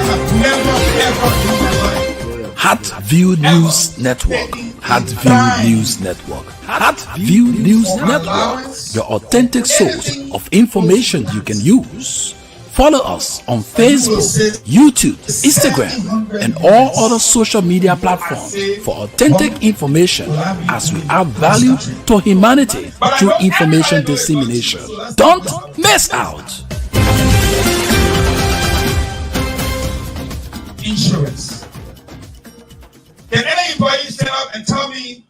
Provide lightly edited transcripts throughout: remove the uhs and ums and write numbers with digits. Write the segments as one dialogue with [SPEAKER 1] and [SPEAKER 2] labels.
[SPEAKER 1] have never ever in my life.
[SPEAKER 2] Hatview News Network. Hatview News Network. Hatview News Network. Your authentic source of information you can use. Follow us on Facebook, YouTube, Instagram, and all other social media platforms for authentic information as we add value to humanity through information dissemination. Don't miss out.
[SPEAKER 1] Insurance. Can any employee stand up and tell me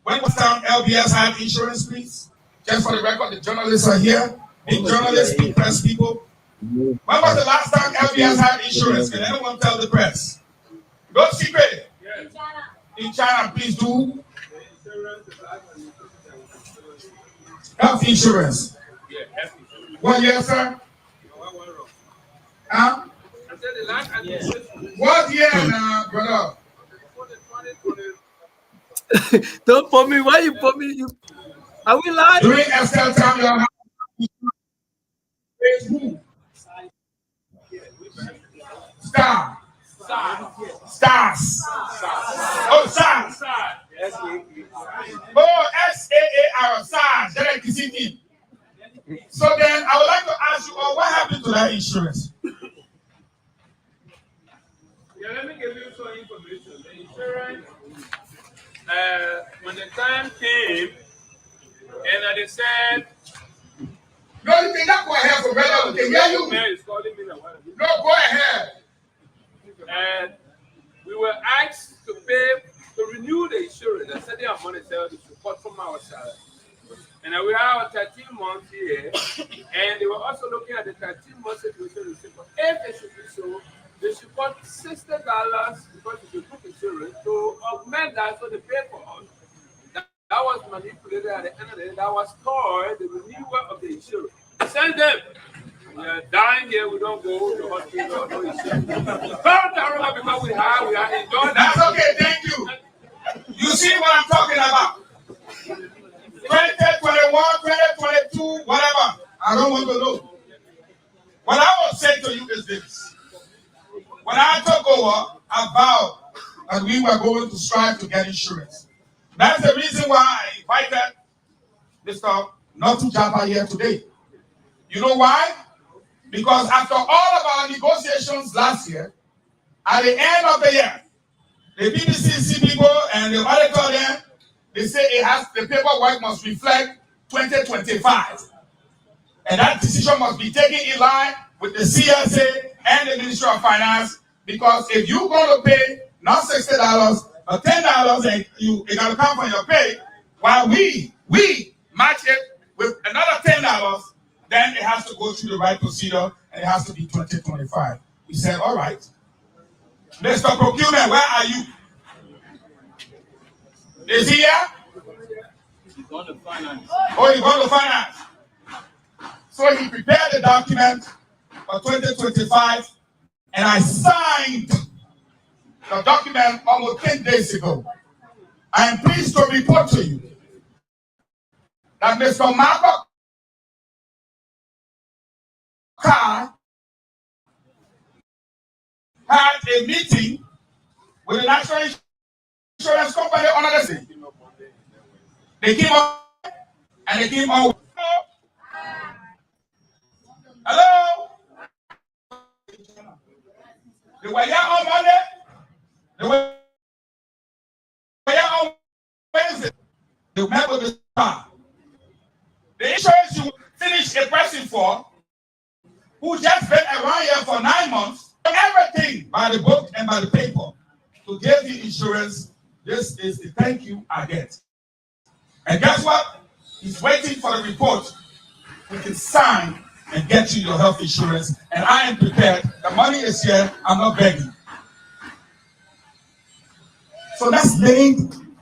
[SPEAKER 1] when was time LBS had insurance, please? Just for the record, the journalists are here. Big journalists, big press people. When was the last time LBS had insurance? Can anyone tell the press? No secret. In China, please do. Health insurance. 1 year, sir? Huh? What year, brother?
[SPEAKER 3] Don't put me. Why you put me? Are we live?
[SPEAKER 1] During Estelle time, your house is who? Stars. Oh, SARS. Oh, SAAR, SARS. So then, I would like to ask you all, what happened to that insurance?
[SPEAKER 4] Yeah, let me give you some information. The insurance, when the time came, and they said,
[SPEAKER 1] no, you cannot go ahead for brother. We can hear you.
[SPEAKER 4] Is calling me now.
[SPEAKER 1] No, go ahead.
[SPEAKER 4] And we were asked to renew the insurance. I said they have money to support from our side. And we have 13 months here, and they were also looking at the 13 months situation. If they should do so, they should put $60 because it's a group insurance to augment that so they pay for us. That was manipulated at the end of the day. That was called the renewal of the insurance. Send them. We are dying here. We don't go to the hospital. No insurance. Because we are enjoying.
[SPEAKER 1] That's okay. Thank you. You see what I'm talking about? 2021, 2022, whatever. I don't want to know. What I will say to you is this. When I took over, I vowed that we were going to strive to get insurance. That's the reason why I invited Mr. Notu Japa here today. You know why? Because after all of our negotiations last year, at the end of the year, the BBCC people and the auditor there, they say the paperwork must reflect 2025. And that decision must be taken in line with the CSA and the Ministry of Finance, because if you're going to pay not $60 or $10, and it got to come from your pay, while we match it with another $10, then it has to go through the right procedure and it has to be 2025. We said, all right. Mr. Procurement, where are you? Is he here?
[SPEAKER 4] He's going to finance.
[SPEAKER 1] Oh, he's going to finance. So he prepared the document for 2025, and I signed the document almost 10 days ago. I am pleased to report to you that Mr. Marco Carr had a meeting with the National Insurance Company on the scene. They came up and they came out. Hello? They were here on Monday. They were here on Wednesday. They met with the star. The insurance you finish a person for who just been around here for 9 months, everything by the book and by the paper to give you insurance. This is the thank you I get. And guess what? He's waiting for the report. We can sign and get you your health insurance. And I am prepared. The money is here. I'm not begging. So let's lay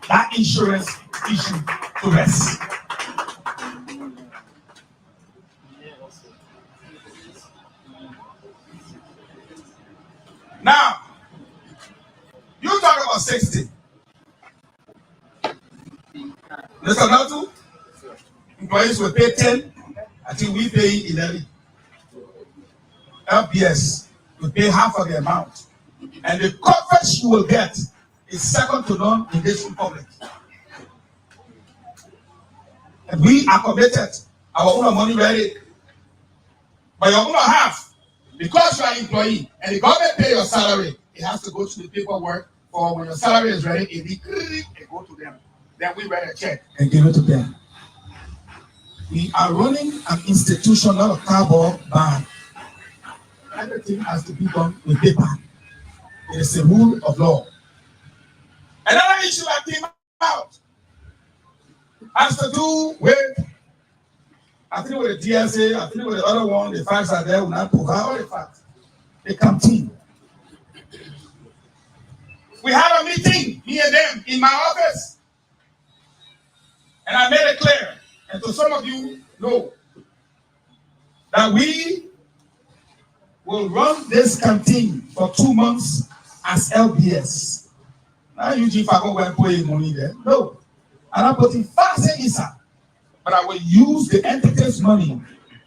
[SPEAKER 1] that insurance issue to rest. Now, you talk about 60. Mr. Nautu, employees will pay 10. I think we pay 11. LBS, you pay half of the amount. And the coverage you will get is second to none in this republic. And we are committed, our own money ready. But you're going to have, because you are an employee and the government pay your salary, it has to go to the paperwork for when your salary is ready, it go to them. Then we write a check and give it to them. We are running an institution, not a cardboard band. Everything has to be done with paper. It is a rule of law. Another issue that came out has to do with, I think with the DSA, I think with the other one, the facts are there, we not provide all the facts. The canteen. We had a meeting, me and them, in my office. And I made it clear, and to some of you know, that we will run this canteen for 2 months as LBS. Now Eugen, if I go and put money there, no. And I'm putting fast in inside. But I will use the entity's money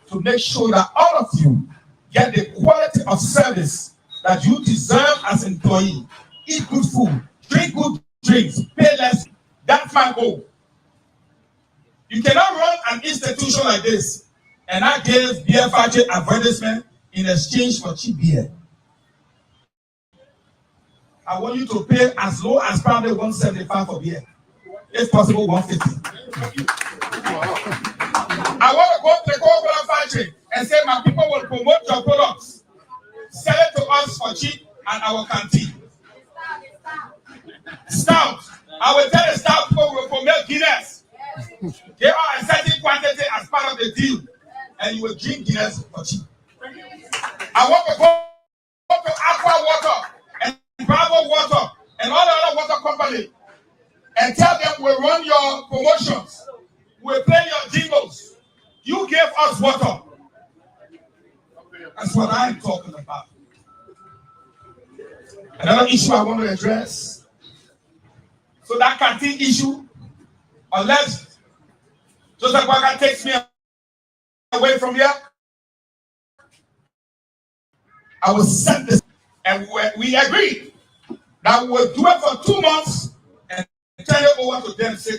[SPEAKER 1] to make sure that all of you get the quality of service that you deserve as an employee. Eat good food, drink good drinks, pay less. That's my goal. You cannot run an institution like this and I give beer factory advertisement in exchange for cheap beer. I want you to pay as low as probably 175 for beer. If possible, 150. I want to go to the Coca-Cola factory and say my people will promote your products. Sell it to us for cheap and our canteen. Stout. I will tell the stout people will promote Guinness. They are a certain quantity as part of the deal. And you will drink Guinness for cheap. I want to go to Aqua Water and Bravo Water and all the other water companies and tell them we'll run your promotions. We'll play your jingles. You gave us water. That's what I'm talking about. Another issue I want to address. So that canteen issue, unless Joseph Waka takes me away from here, I will send this. And we agreed that we will do it for 2 months and turn it over to them, say,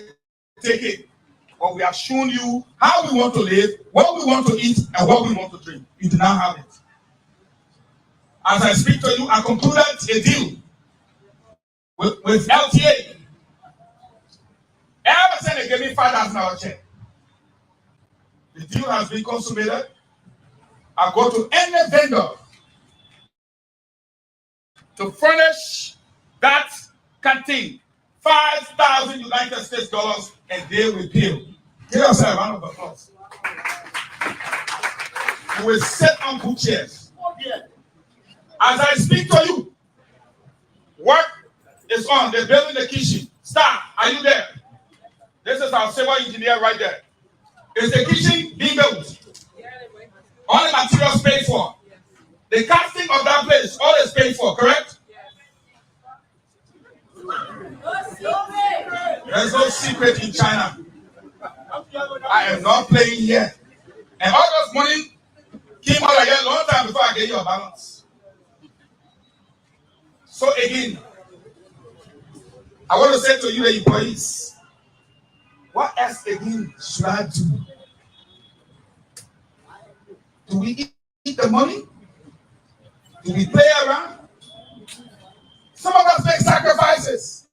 [SPEAKER 1] take it. But we have shown you how we want to live, what we want to eat, and what we want to drink. You do not have it. As I speak to you, I concluded a deal with LTA. Ever since they gave me $5,000 check, the deal has been consummated. I go to any vendor to furnish that canteen, 5,000 United States dollars, and they will pay. Give yourself a round of applause. You will sit on good chairs. As I speak to you, work is on. They're building the kitchen. Staff, are you there? This is our civil engineer right there. Is the kitchen being built? All the materials paid for. The casting of that place, all is paid for, correct? There's no secret in China. I am not playing here. And all those money came out again a long time before I gave you a balance. So again, I want to say to you, the employees, what else again should I do? Do we eat the money? Do we play around? Some of us make sacrifices.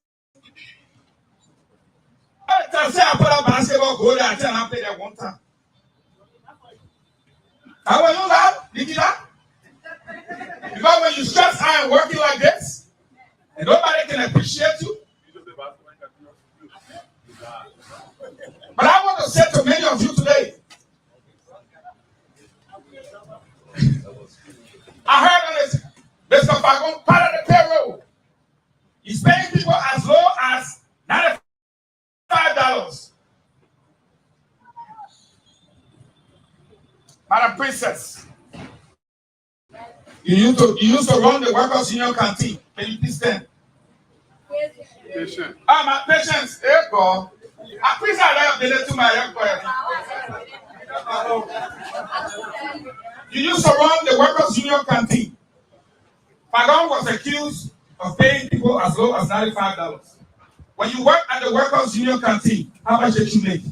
[SPEAKER 1] I say I put a basketball goal there and I play that one time. How will you laugh? Did you laugh? Because when you stress out and working like this, and nobody can appreciate you. But I want to say to many of you today, I heard on this, Mr. Fagon, part of the payroll. He's paying people as low as $95. Madam Princess, you used to run the workers' union canteen. Can you please stand? Patient. My patience. Here you go. Please allow me to my You used to run the workers' union canteen. accused of paying people as low as $95. When you work at the Workers' Union canteen, how much did you make?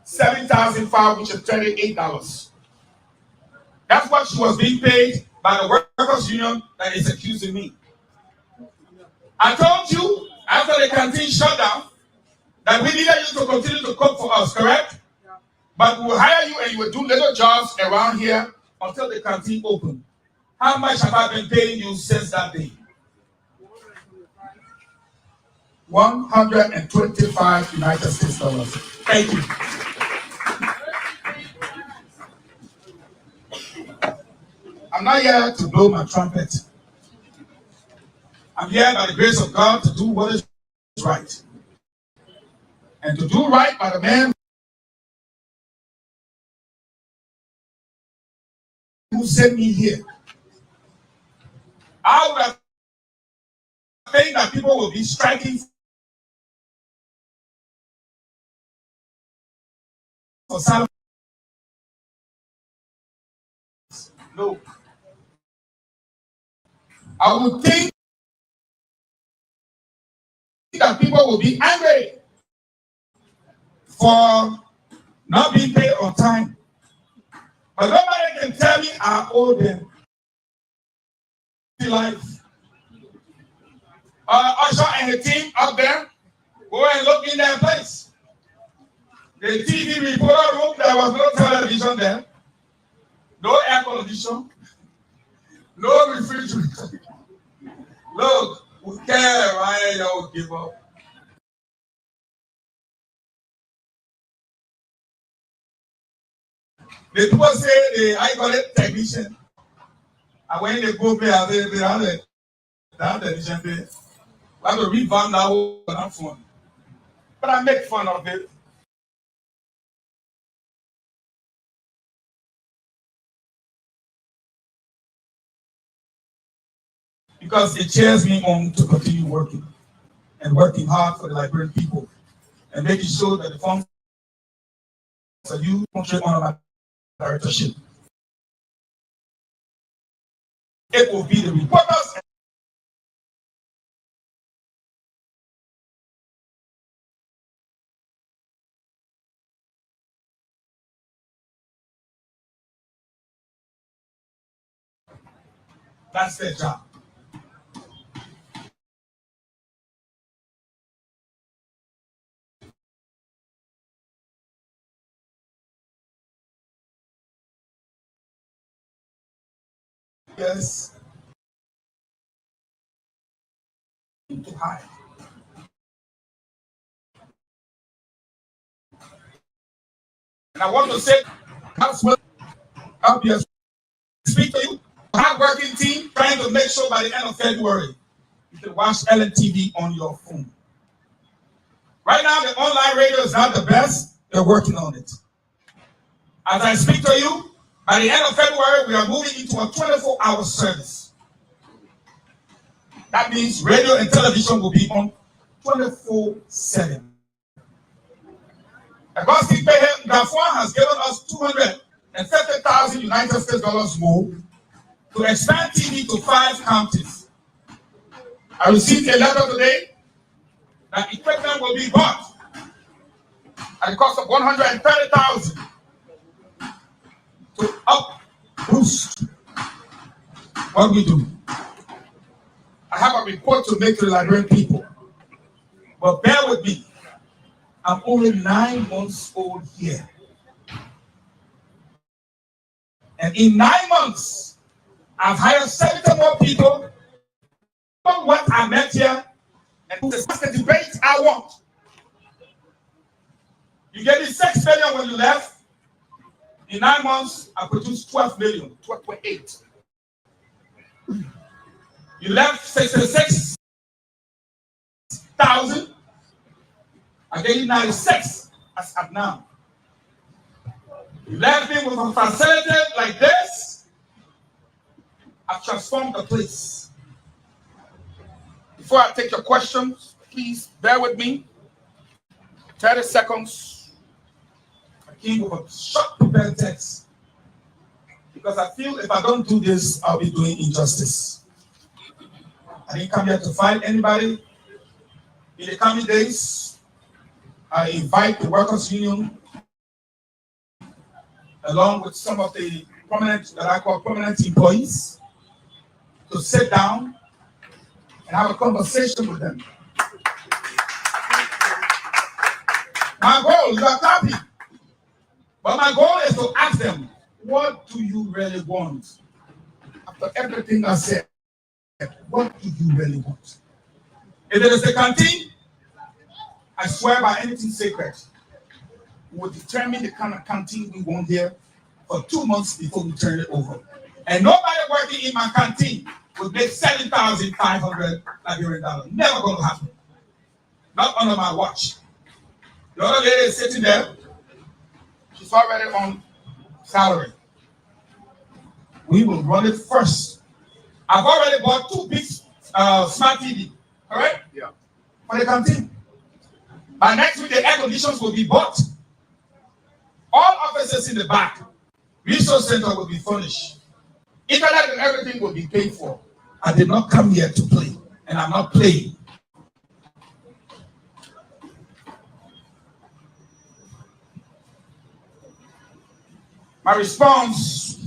[SPEAKER 1] $7,500, which is $38. That's what she was being paid by the Workers' Union that is accusing me. I told you after the canteen shut down that we needed you to continue to cook for us, correct? But we'll hire you and you will do little jobs around here until the canteen opened. How much have I been paying you since that day? $125 United States dollars. Thank you. I'm not here to blow my trumpet. I'm here by the grace of God to do what is right. And to do right by the man who sent me here. I would have think that people will be striking for salary. No. I would think that people will be angry for not being paid on time. But nobody can tell me I owe them life. Usher and the team up there, go and look in their place. The TV reporter room, there was no television there, no air condition, no refrigerator. Look, we care why y'all give up. The people say I got a technician. And when they go pay, they have a technician pay. I have to revamp that whole phone. But I make fun of it. Because it cheers me on to continue working and working hard for the Liberian people and making sure that the funds that you contribute on my directorship. It will be the reporters. That's their job. Yes. To hide. And I want to say, LBS speak to you, hard-working team, trying to make sure by the end of February, you can watch LNTV on your phone. Right now, the online radio is not the best. They're working on it. As I speak to you, by the end of February, we are moving into a 24-hour service. That means radio and television will be on 24/7. Augustine Gafwan has given us $250,000 United States dollars more to expand TV to 5 counties. I received a letter today that equipment will be bought at the cost of $130,000 to boost what we do. I have a report to make to the Liberian people, but bear with me. I'm only 9 months old here. And in 9 months, I've hired 70 more people. What I met here, and that's the debate I want. You gave me $6 million when you left. In 9 months, I produced 12 million, 12.8. You left 66,000. I gave you 96 as of now. You left me with a facility like this. I've transformed the place. Before I take your questions, please bear with me. 30 seconds. I came with a short prepared text. because I feel if I don't do this, I'll be doing injustice. I didn't come here to fight anybody. In the coming days, I invite the workers' union, along with some of the prominent, that I call prominent employees, to sit down and have a conversation with them. My goal, you are happy, but my goal is to ask them, what do you really want? After everything I said, what do you really want? If it is the canteen, I swear by anything sacred, we will determine the kind of canteen we want here for 2 months before we turn it over. And nobody working in my canteen will make 7,500 Liberian dollars. Never going to happen. Not under my watch. The other lady is sitting there. She's already on salary. We will run it first. I've already bought 2 big smart TV. All right?
[SPEAKER 4] Yeah.
[SPEAKER 1] For the canteen. By next week, the air conditions will be bought. All offices in the back, resource center will be furnished. Internet and everything will be paid for. I did not come here to play, and I'm not playing. My response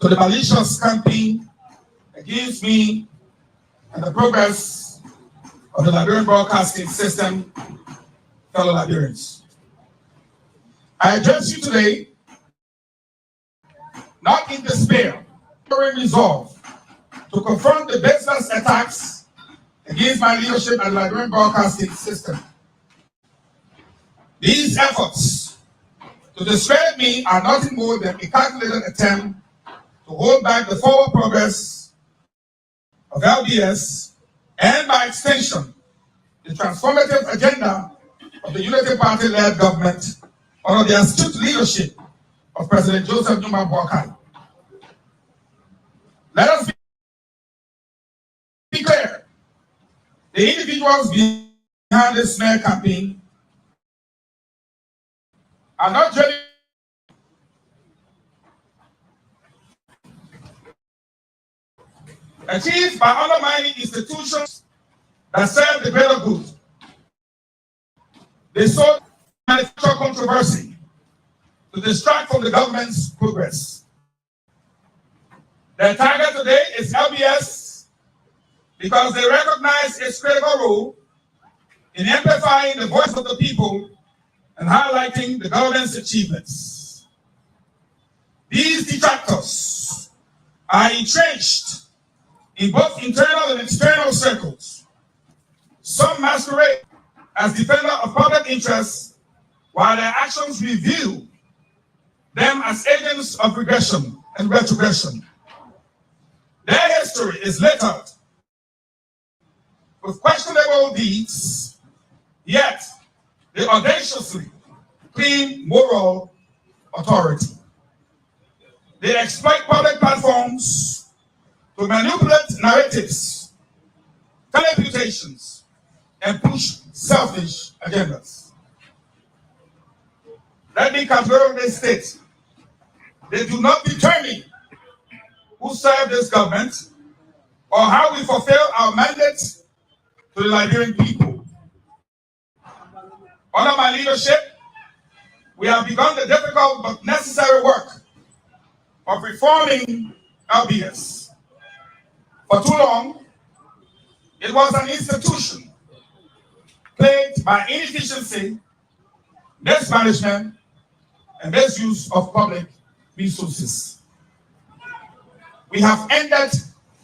[SPEAKER 1] to the malicious campaign against me and the progress of the Liberian broadcasting system, fellow Liberians. I address you today not in despair, but in resolve to confront the baseless attacks against my leadership and Liberian broadcasting system. These efforts to discredit me are nothing more than a calculated attempt to hold back the forward progress of LBS and, by extension, the transformative agenda of the Unity Party-led government under the astute leadership of President Joseph Numa Boakai. Let us be clear. The individuals behind this smear campaign are not genuine. Achieved by undermining institutions that serve the greater good. They sought to manufacture controversy to distract from the government's progress. Their target today is LBS because they recognize its critical role in amplifying the voice of the people and highlighting the government's achievements. These detractors are entrenched in both internal and external circles. Some masquerade as defenders of public interests, while their actions reveal them as agents of regression and retrogression. Their history is littered with questionable deeds, yet they audaciously claim moral authority. They exploit public platforms to manipulate narratives, tell reputations, and push selfish agendas. Let me categorically state, they do not determine who serve this government or how we fulfill our mandate to the Liberian people. Under my leadership, we have begun the difficult but necessary work of reforming LBS. For too long, it was an institution plagued by inefficiency, mismanagement, and misuse of public resources. We have ended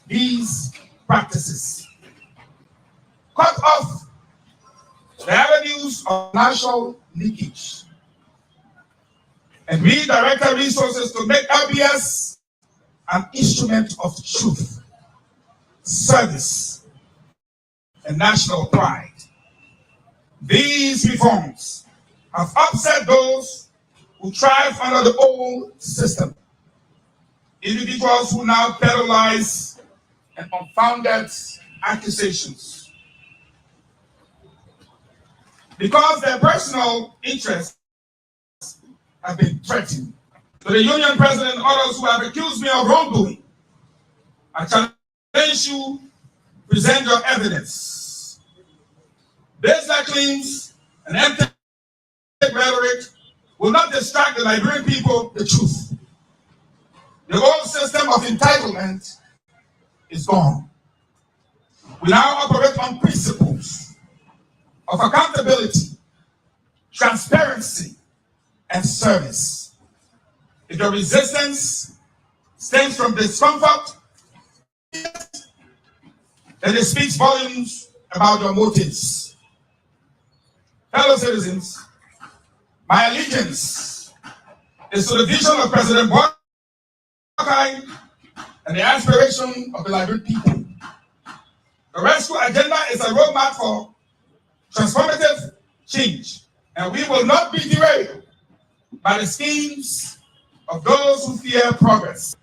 [SPEAKER 1] these practices, cut off the avenues of national leakage, and redirected resources to make LBS an instrument of truth, service, and national pride. These reforms have upset those who thrive under the old system, individuals who now peddleize and unfounded accusations. Because their personal interests have been threatened, To the union president and others who have accused me of wrongdoing, I challenge you, present your evidence. Baseless claims and empty rhetoric will not distract the Liberian people the truth. The old system of entitlement is gone. We now operate on principles of accountability, transparency, and service. If your resistance stems from discomfort, then it speaks volumes about your motives. Fellow citizens, my allegiance is to the vision of President Boakai and the aspiration of the Liberian people. The rescue agenda is a roadmap for transformative change, and we will not be derailed by the schemes of those who fear progress.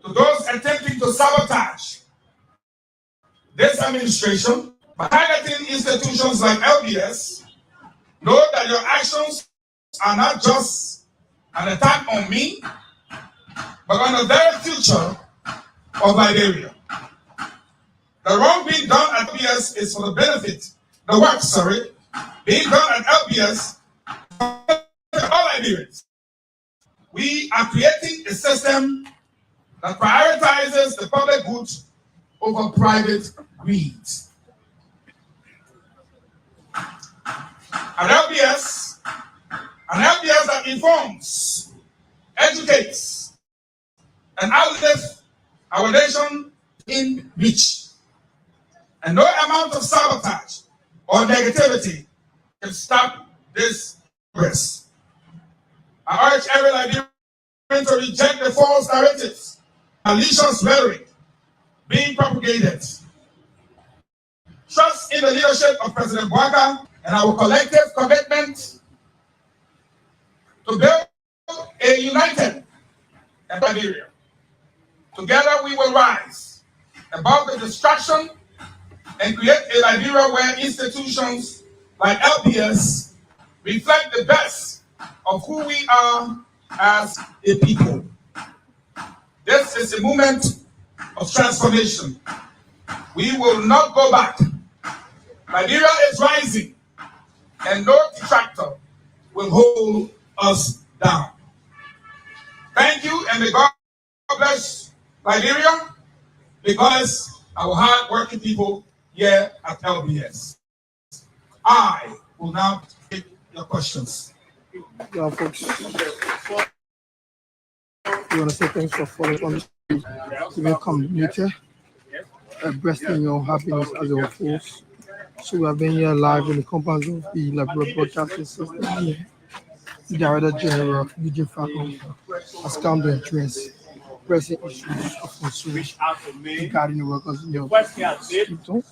[SPEAKER 1] To those attempting to sabotage this administration by targeting institutions like LBS, know that your actions are not just an attack on me, but on the very future of Liberia. The wrong being done at LBS is for the benefit, the work, being done at LBS for all Liberians. We are creating a system that prioritizes the public good over private greed. An LBS that informs, educates, and outlives our nation in reach. And no amount of sabotage or negativity can stop this progress. I urge every Liberian to reject the false narratives, malicious rhetoric being propagated. Trust in the leadership of President Boakai and our collective commitment to build a united Liberia. Together we will rise above the distraction and create a Liberia where institutions like LBS reflect the best of who we are as a people. This is a moment of transformation. We will not go back. Liberia is rising, and no detractor will hold us down. Thank you, and may God bless Liberia, because our hard-working people here at LBS. I will now take your questions.
[SPEAKER 5] Yeah, folks. We want to say thanks for following on. Welcome, nature. Breasting your happiness as your force. So we have been here live in the compounds of the Liberia Broadcasting System here. The Director General, Eugen has come to address pressing issues of concern regarding the workers in your hospital.